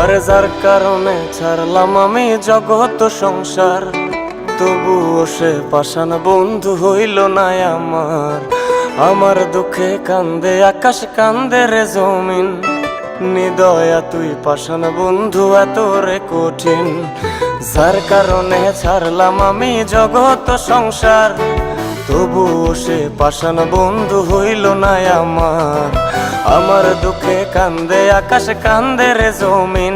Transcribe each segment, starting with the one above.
আরে যার কারণে ছাড়লাম আমি জগৎ সংসার, তবুও সে পাষাণ বন্ধু হইল না আমার। আমার দুঃখে কান্দে আকাশ, কান্দে রে জমিন, নিদয়া তুই পাষাণ বন্ধু এত রে কঠিন। যার কারণে ছাড়লাম আমি জগৎ সংসার, তবুও সে পাষাণ বন্ধু হইল না আমার। আমার দুঃখে কান্দে আকাশ, কান্দে রে জমিন,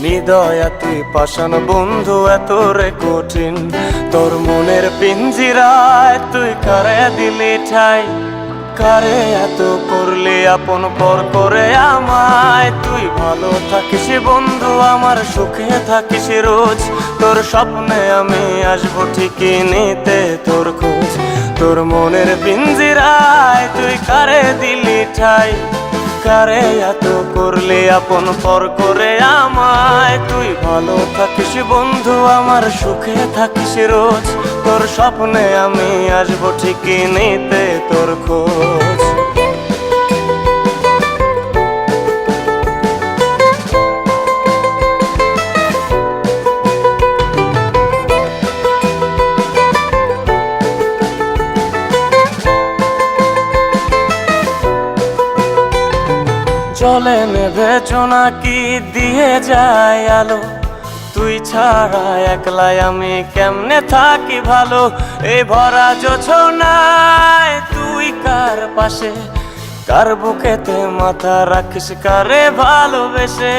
নিদয়া তুই পাষাণ বন্ধু এত রে কঠিন। তোর মনের পিঞ্জিরায় তুই কারে দিলি ঠাই, কারে এত করলি আপন পর করে আমায়। তুই ভালো থাকিস বন্ধু আমার, সুখে থাকিস রোজ, তোর স্বপ্নে আমি আসবো ঠিকই নিতে তোর খোঁজ। তোর মনের পিঞ্জিরায় তুই কারে দিলি ঠাই, কারে এত করলি আপন পর করে আমায়। তুই ভালো থাকিস বন্ধু আমার, সুখে থাকিস রোজ, তোর স্বপ্নে আমি আসবো ঠিকই নিতে তোর খোঁজ। জলে নেভে জোনাকি দিয়ে যায় আলো, তুই ছাড়া একলাই আমি কেমনে থাকি ভালো। এই ভরা জোছনায় তুই কার পাশে, কার বুকেতে মাথা রাখিস কারে ভালোবেসে।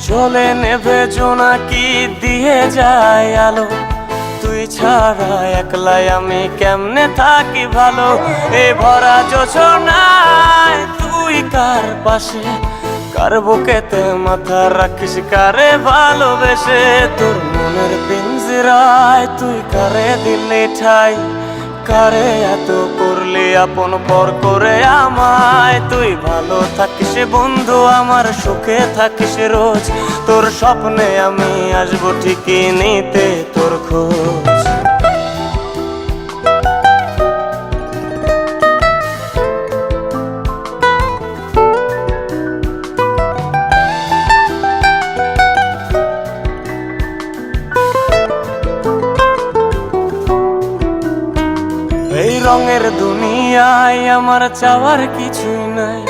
জলে নেভে জোনাকি দিয়ে যায় আলো, তুই ছাড়া একলাই আমি কেমনে থাকি ভালো। এই ভরা জোছনায় তুই কার পাশে, কার বুকেতে মাথা রাখিস কারে ভালোবেসে। তোর মনের পিঞ্জিরায় তুই কারে দিলি ঠাই, কারে এত করলি আপন পর করে আমায়। তুই ভালো থাকিস বন্ধু আমার, সুখে থাকিস রোজ, তোর স্বপ্নে আমি আসবো ঠিকই নিতে তোর খোঁজ। এই রঙের দুনিয়ায় আমার চাওয়ার কিছুই নাই,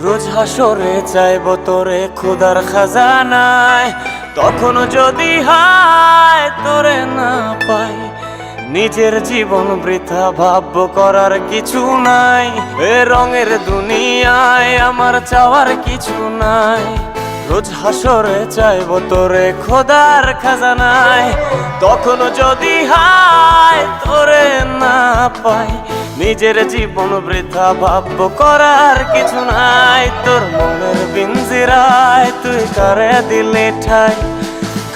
রোজ হাসরে চাইবো তোরে খোদার খাজানায়। তখন যদি হায় তোরে না পাই, নিজের জীবন বৃথা ভাববো করার কিছু নাই। এ রঙের দুনিয়ায় আমার চাওয়ার কিছু নাই, রোজ হাসরে চাইবো তোরে খোদার খাজানায়। তখন যদি হায় তোরে না পাই, নিজের জীবন বৃথা ভাববো করার কিছু নাই। তোর মনের পিঞ্জিরায় তুই কারে দিলি ঠাই,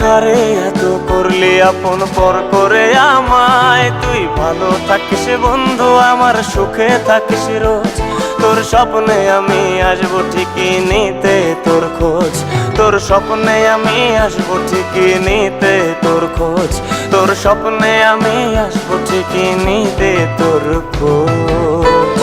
কারে এত করলি আপন পর করে আমায়। তুই ভালো থাকিস বন্ধু আমার, সুখে থাকিস রোজ, তোর স্বপ্নে আমি আসবো ঠিকই নিতে তোর খোঁজ। তোর স্বপ্নে আমি আসবো ঠিকই নিতে তোর খোঁজ, তোর স্বপ্নে আমি আসবো ঠিকই নিতে তোর খোঁজ।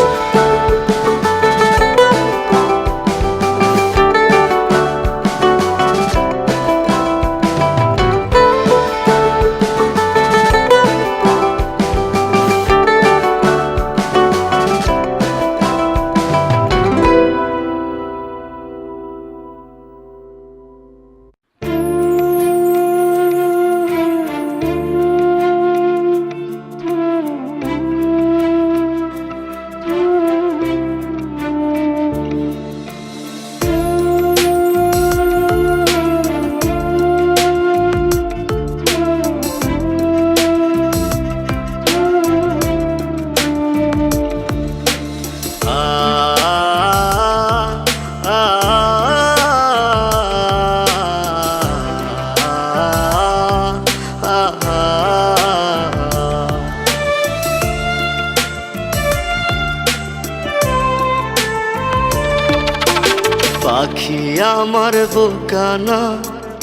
পাখি আমার বোকানা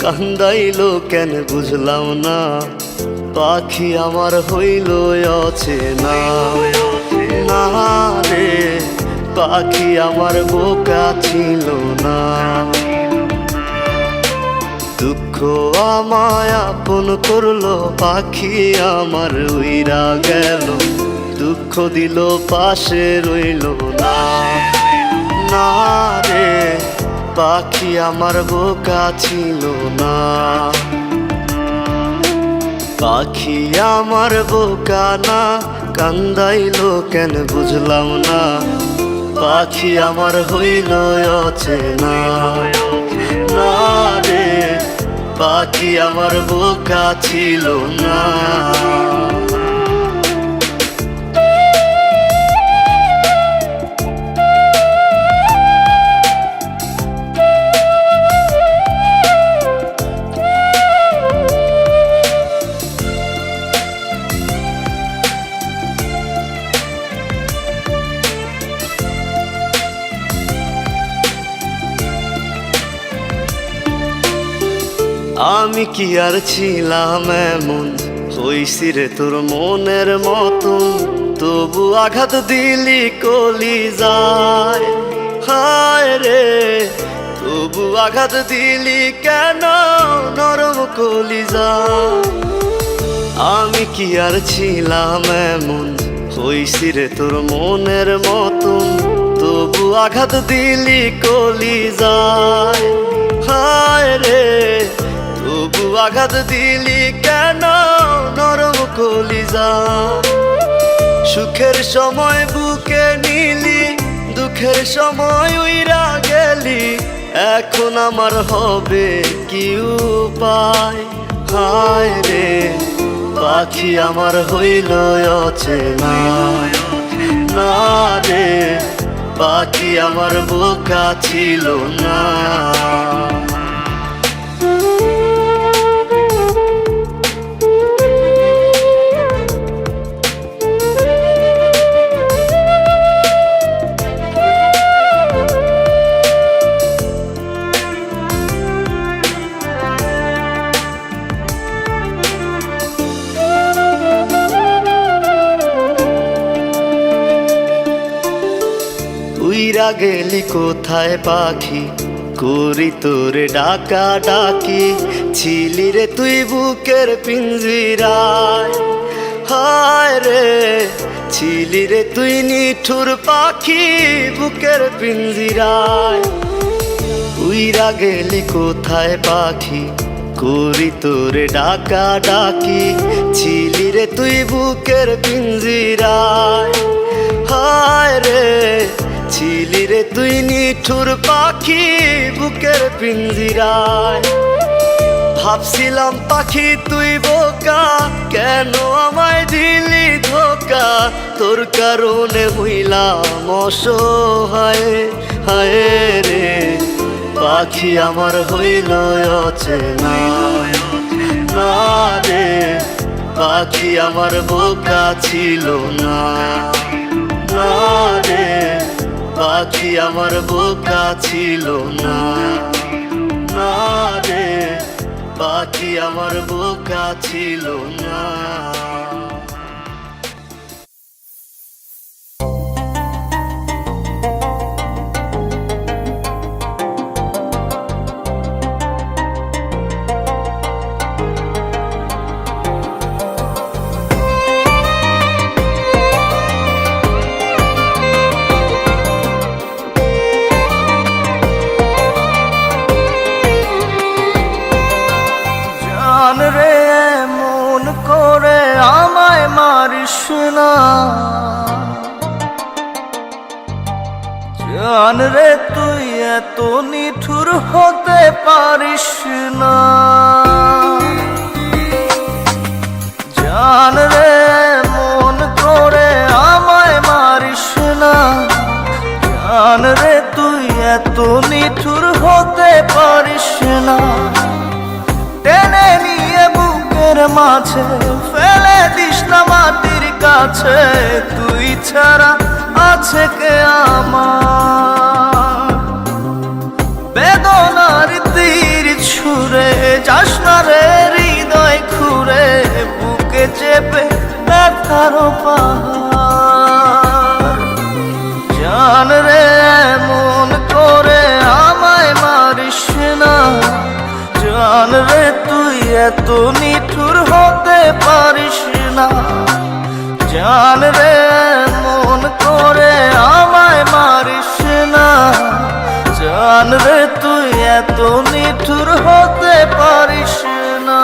কান্দাইলো কেন বুঝলাম না, পাখি আমার হইল অচেনা না রে। পাখি আমার বোকা ছিল না, দুঃখ আমায় আপন করলো, পাখি আমার উইরা গেল, দুঃখ দিল পাশে রইল না। না রে পাখি আমার বোকা ছিল না, পাখি আমার বোকা না, কান্দাইলো কেন বুঝলাম না, পাখি আমার হইল অচেনা। না রে পাখি আমার বোকা ছিল না। আমি কি আর ছিলাম এমন, হইছি রে তোর মনের মতন, তবু আঘাত দিলি কলিজায়। হায় রে তবু আঘাত দিলি কেন নরম কলিজায়। আমি কি আর ছিলাম এমন, হইছি রে তোর মনের মতন, তবু আঘাত দিলি কলিজায়। হায় রে তবু আঘাত দিলি কেন নরম কলিজা। সুখের সময় বুকে নিলি, দুঃখের সময় উইরা গেলি, এখন আমার হবে কি উপায়। হায় রে পাখি আমার হইল অচেনা। না রে পাখি আমার বোকা ছিল না। উইরা গেলি কোথায় পাখি, করি তোরে ডাকা ডাকি, ছিলি রে তুই বুকের পিঞ্জিরায়। হায় রে ছিলি রে তুই নিঠুর পাখি বুকের পিঞ্জিরায়। উইরা গেলি কোথায় পাখি, করি তোরে ডাকা ডাকি, ছিলি রে তুই বুকের পিঞ্জিরায়। হায় রে ছিলি রে তুই নিঠুর পাখি বুকের পিঞ্জিরায়। ভাবছিলাম পাখি তুই বোকা, কেন আমায় দিলি ধোকা, তোর কারণে হইলাম অসহায়। হায় রে পাখি আমার হইল অচেনা। না রে পাখি আমার বোকা ছিল না। না রে পাখি আমার বোকা ছিল না। না রে পাখি আমার বোকা ছিল না। জান রে মন করে আমায় মারিস না, জান রে তুই এত নিঠুর হতে পারিস না। জান রে মন করে আমায় মারিস না, জান রে তুই এত নিঠুর হতে পারিস না। টেনে নিয়ে বুকের মাঝে ফেলে দিস না মাটির কাছে, তুই ছাড়া আছে কে আমার। বেদনার তীর ছুঁড়ে যাস না রে হৃদয় খুঁড়ে, বুকে চেপে ব্যথার পাহাড়। জান রে মন করে আমায় মারিস না, জান এত নিঠুর হতে পারিস না। জান রে মন করে আমায় মারিস না। জান রে তুই এত নিঠুর হতে পারিস না।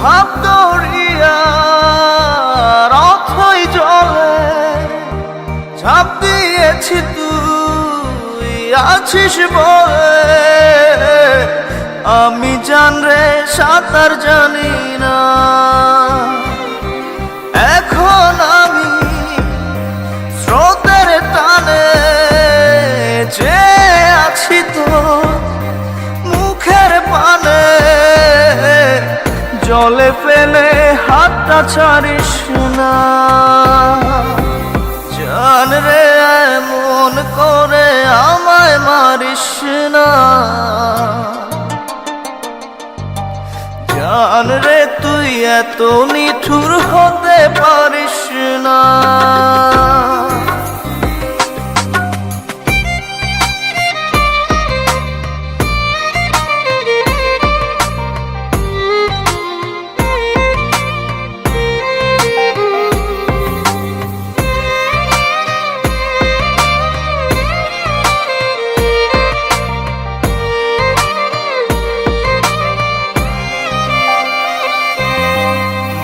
ভাব দরিয়ার অথই জলে ঝাঁপ দিয়েছি তুই আছিস বলে। আমি জান রে সাঁতার জানি না। এখন আমি স্রোতের টানে যে আছি তো মুখের পানে। জলে ফেলে হাতটা ছাড়িস না। জান রে মন করে আমায় মারিস না। জান রে তুই এত নিঠুর হতে পারিস না।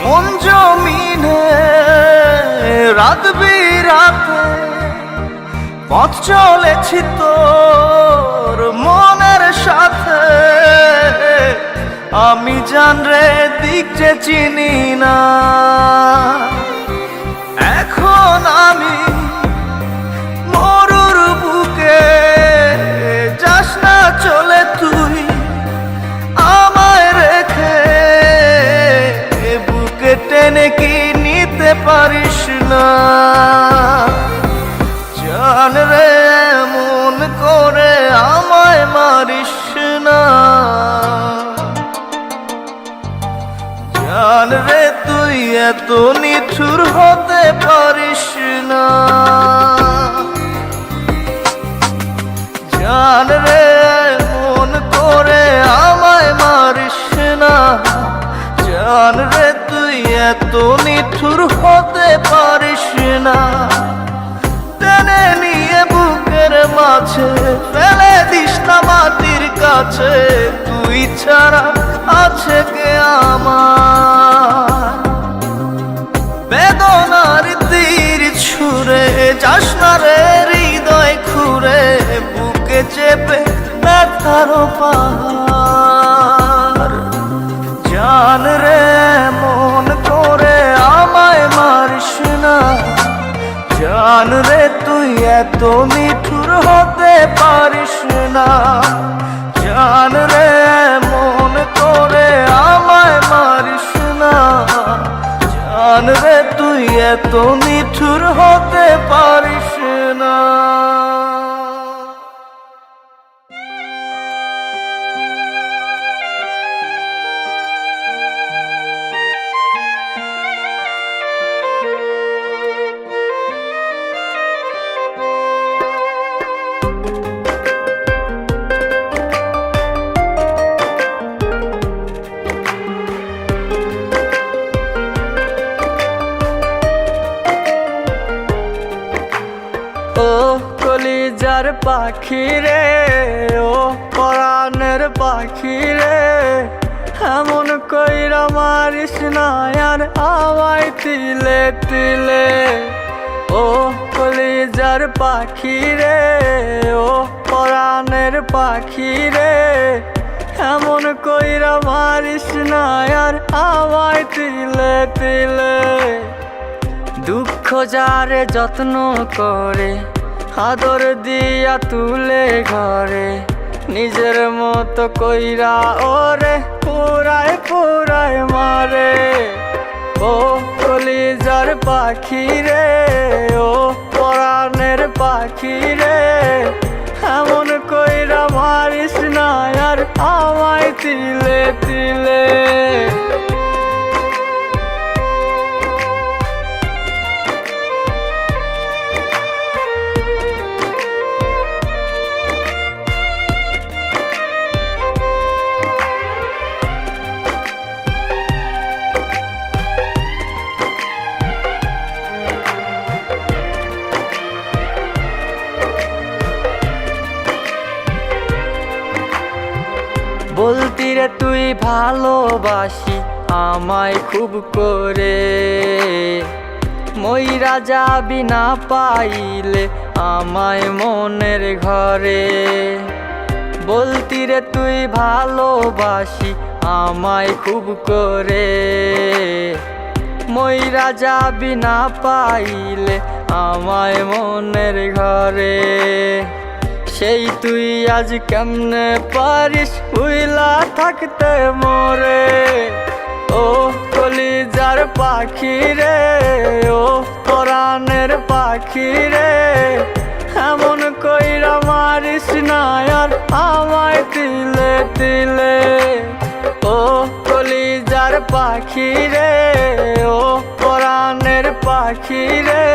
মন জমিনে রাত বিরাতে পথ চলেছি তোর মনের সাথে। আমি জান রে দিক যে চিনি না। এখন আমি মরুর বুকে যাস না চলে তুই আমায় রেখে। বুকে টেনে কি নিতে পারিস না। জান রে মন করে আমায় মারিস না। জান রে তুই এত নিঠুর হতে পারিস না। জান রে মন করে আমায় মারিস না। জান রে তুই এত নিঠুর হতে পারিস না। টেনে নিয়ে বুকের মাঝে ফেলে দিস না মাটির কাছে। তুই ছাড়া আছে কে আমার। বেদনার তীর ছুঁড়ে যাস না রে হৃদয় খুঁড়ে। বুকে চেপে ব্যথার পাহাড়। জান রে মন করে আমায় মারিস না। জান রে তুই এত নিঠুর হতে পারিস না। জান রে মন করে আমায় মারিস না। জান রে তুই এত নিঠুর হতে পারিস না। কলিজার পাখি রে ও পরাণের পাখি রে। এমন কইরা মারিস না আর আমায় তিলে তিলে। ও কলিজার পাখি রে ও পরাণের পাখি রে। এমন কইরা মারিস না আর আমায় তিলে তিলে। দুঃখ যারে যত্ন করে আদর দিয়া তুলে ঘরে। নিজের মতো কইরা ওরে পুরায় পুরায় মারে। ও কলিজার পাখি রে, ও পরাণের পাখি রে, এমন কইরা মারিস না আর আমায় তিলে তিলে। বলতি রে তুই ভালোবাসি আমায় খুব করে, মইরা যাবি না পাইলে আমায় মনের ঘরে। বলতি রে তুই ভালোবাসি আমায় খুব করে, মইরা যাবি না পাইলে আমায় মনের ঘরে। সেই তুই আজ কেমনে পারিস ভুইলা থাকতে মোরে। ও কলিজার পাখি রে, ও পরাণের পাখি রে, এমন কইরা মারিস না আর আমায় তিলে তিলে। ও কলিজার পাখি রে, ও পরাণের পাখি রে,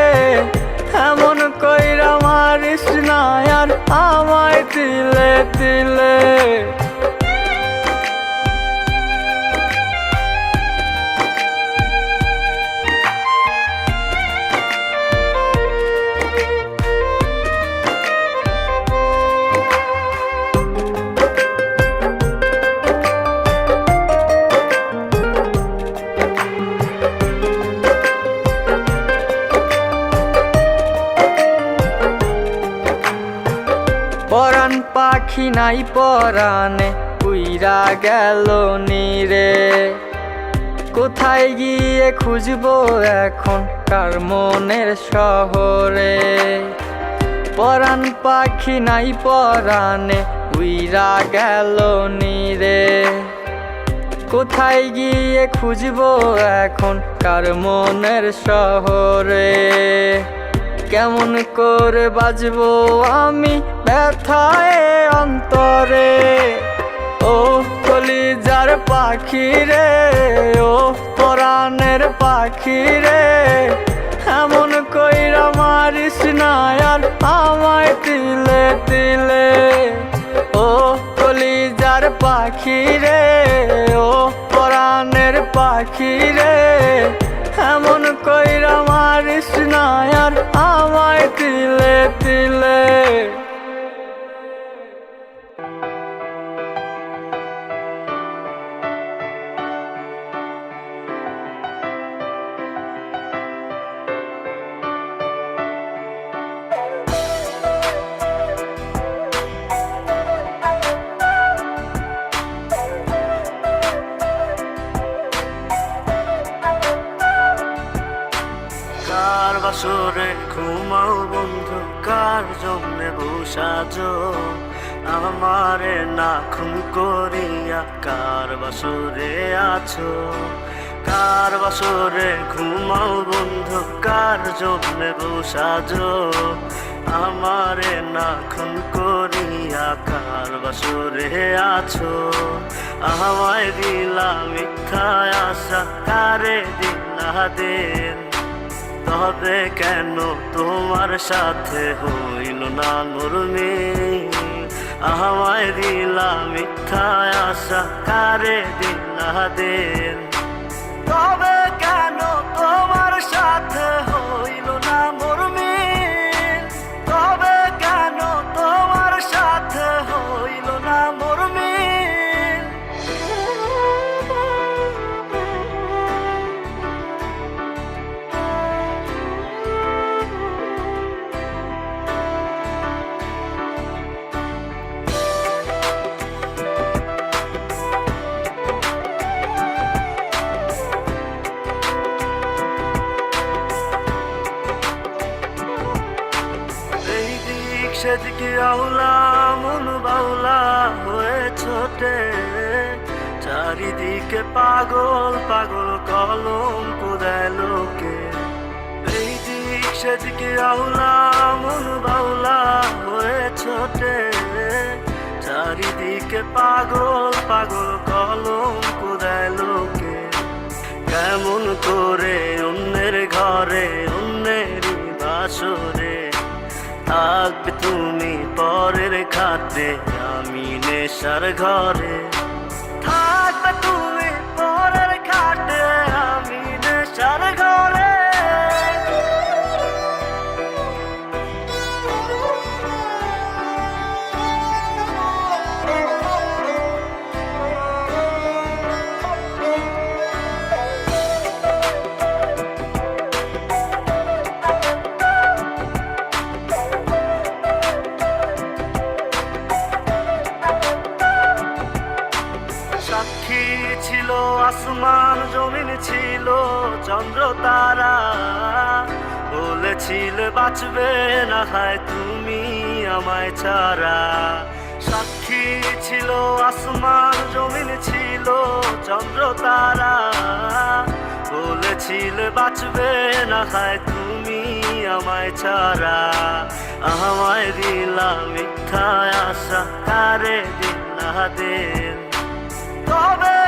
এমন কইরা মারিস না আর আমায় তিলে তিলে। পরাণ পাখি নাই পরাণে উইরা গেল নীরে, কোথায় গিয়ে খুঁজবো এখন কার মনের শহরে। পরাণ পাখি নাই পরাণে উইরা গেল নীরে, কোথায় গিয়ে খুঁজবো এখন কার মনের শহরে। কেমন করে বাজবো আমি ব্যথায় অন্তরে। ও কলিজার পাখি রে, ও পরাণের পাখি রে, এমন কইরা মারিস না আর আমায় তিলে তিলে। ও কলিজার পাখি রে, ও পরাণের পাখি রে, এমন কইরা মারিস না আর আমায় তিলে তিলে। কার বাসরে ঘুমাও বন্ধু, কার জন্যে বসাজো আমারে না খুন করিয়া, কার বাসরে আছো। কার বাসরে ঘুমাও বন্ধু, কার জন্যে বসাজো আমারে না খুন করিয়া, কার বাসরে আছো। আমায় দিলা মিথ্যা আশা, কারে দিলা দিন, তবে কেন তোমার সাথে হইল না নরমি। আমায় দিলা মিথ্যা আশা, কারে দিলা দিন, তবে কেন তোমার সাথে হইল না মরমি। তবে কেন তোমার সাথে হইল না মরমি। সেদিকে আউলা মন বাউলা, চারিদিকে পাগল পাগল কলঙ্ক দেয় লোকে, এই দিক সেদিকে আউলা মন বাউলা হয়ে ছোটে, চারিদিকে পাগল পাগল কলঙ্ক দেয় লোকে। কেমন করে অন্যের ঘরে অন্যেরই বাসরে থাকবে তুমি পরের খাতে, আমি নেশার ঘরে থাকবে তুমি পরের খাটে, আমি নেশার ঘরে। সাক্ষী ছিল আসমান জমিন ছিল চন্দ্র তারা, বলেছিলে বাঁচবে না হয় তুমি আমায় ছাড়া। সাক্ষী ছিল আসমান জমিন ছিল চন্দ্র তারা, বলেছিলে বাঁচবে না হয় তুমি আমায় ছাড়া। আমায় দিলা মিথ্যা আশা, কারে দিলা দিল, তবে